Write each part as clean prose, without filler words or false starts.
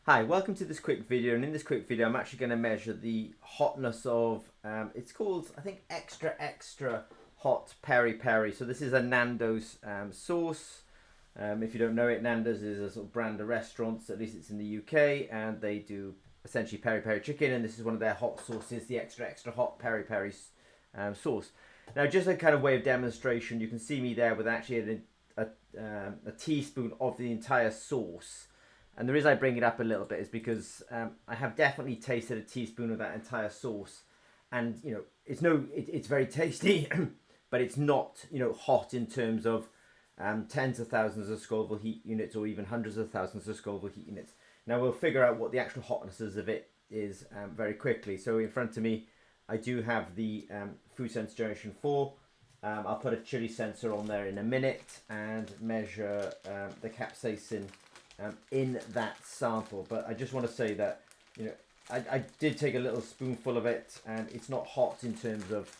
Hi, welcome to this quick video, and in this quick video I'm actually going to measure the hotness of, it's called, I think, extra hot peri-peri. So this is a Nando's sauce. If you don't know it, Nando's is a sort of brand of restaurants, at least it's in the UK, and they do essentially peri-peri chicken, and this is one of their hot sauces, the extra hot peri-peri sauce. Now, just a kind of way of demonstration, you can see me there with actually a teaspoon of the entire sauce. And the reason I bring it up a little bit is because I have definitely tasted a teaspoon of that entire sauce, and it's very tasty, but it's not hot in terms of tens of thousands of Scoville heat units or even hundreds of thousands of Scoville heat units. Now we'll figure out what the actual hotnesses of it is very quickly. So in front of me, I do have the food sense generation 4. I'll put a chili sensor on there in a minute and measure the capsaicin in that sample. But I just want to say that I did take a little spoonful of it, and it's not hot in terms of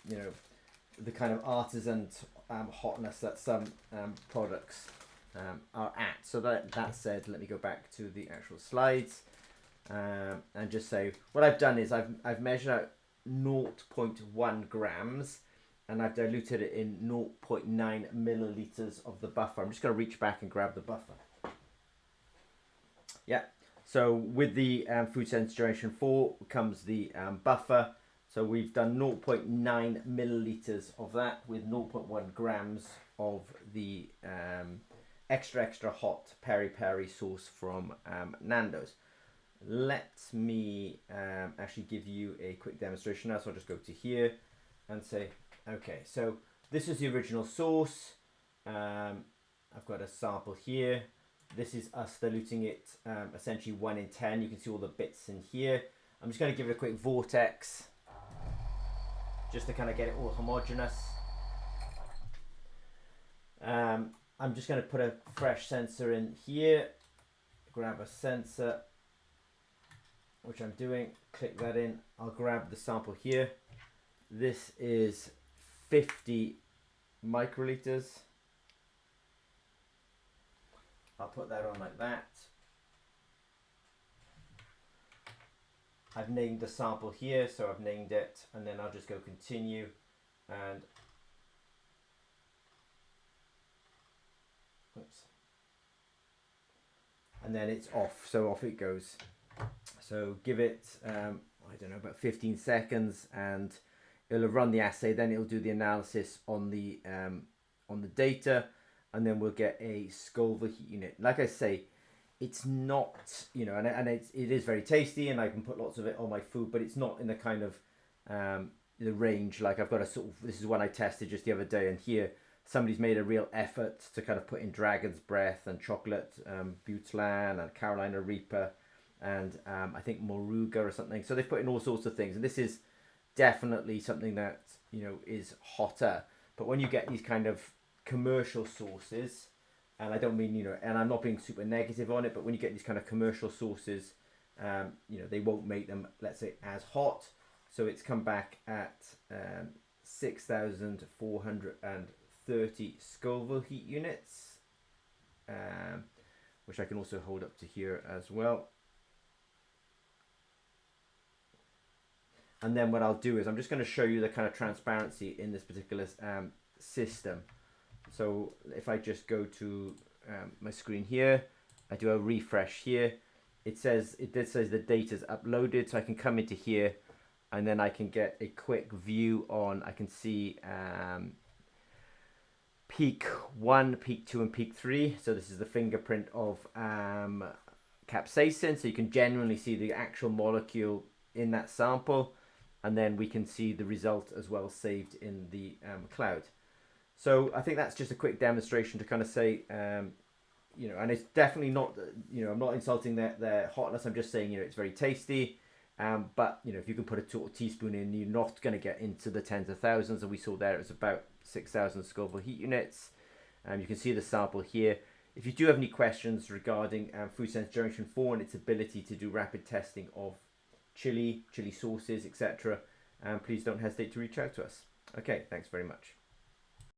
the kind of artisan hotness that some products are at. So that said, let me go back to the actual slides and just say what I've done is I've measured out 0.1 grams and I've diluted it in 0.9 milliliters of the buffer. I'm just going to reach back and grab the buffer. Yeah, so with the food sense generation 4 comes the buffer. So we've done 0.9 milliliters of that with 0.1 grams of the extra hot peri-peri sauce from Nando's. Let me actually give you a quick demonstration now. So I'll just go to here and say, okay, so this is the original sauce. I've got a sample here. This is us diluting it essentially 1 in 10. You can see all the bits in here. I'm just going to give it a quick vortex just to kind of get it all homogeneous. I'm just going to put a fresh sensor in here. Grab a sensor, which I'm doing. Click that in. I'll grab the sample here. This is 50 microliters. I'll put that on like that. I've named the sample here, so I've named it, and then I'll just go continue, and oops, and then it's off, so off it goes. So give it I don't know, about 15 seconds, and it'll have run the assay. Then it'll do the analysis on the data, and then we'll get a Scoville heat unit. Like I say, it's not, and it is very tasty, and I can put lots of it on my food, but it's not in the kind of the range. Like I've got a sort of, this is one I tested just the other day, and here somebody's made a real effort to kind of put in Dragon's Breath and chocolate Butlan and Carolina Reaper and I think Moruga or something. So they've put in all sorts of things, and this is definitely something that is hotter. But when you get these kind of commercial sauces, and I don't mean and I'm not being super negative on it, but when you get these kind of commercial sauces, they won't make them, let's say, as hot. So it's come back at 6,430 Scoville heat units, which I can also hold up to here as well. And then what I'll do is I'm just going to show you the kind of transparency in this particular system. So if I just go to my screen here, I do a refresh here. It says the data is uploaded, so I can come into here, and then I can get a quick view on. I can see peak 1, peak 2, and peak 3. So this is the fingerprint of capsaicin. So you can genuinely see the actual molecule in that sample, and then we can see the result as well saved in the cloud. So I think that's just a quick demonstration to kind of say, and it's definitely not, I'm not insulting their hotness. I'm just saying, it's very tasty. But, if you can put a teaspoon in, you're not going to get into the tens of thousands. And we saw there it was about 6,000 Scoville heat units. You can see the sample here. If you do have any questions regarding food sense generation 4 and its ability to do rapid testing of chili sauces, etc., please don't hesitate to reach out to us. Okay, thanks very much.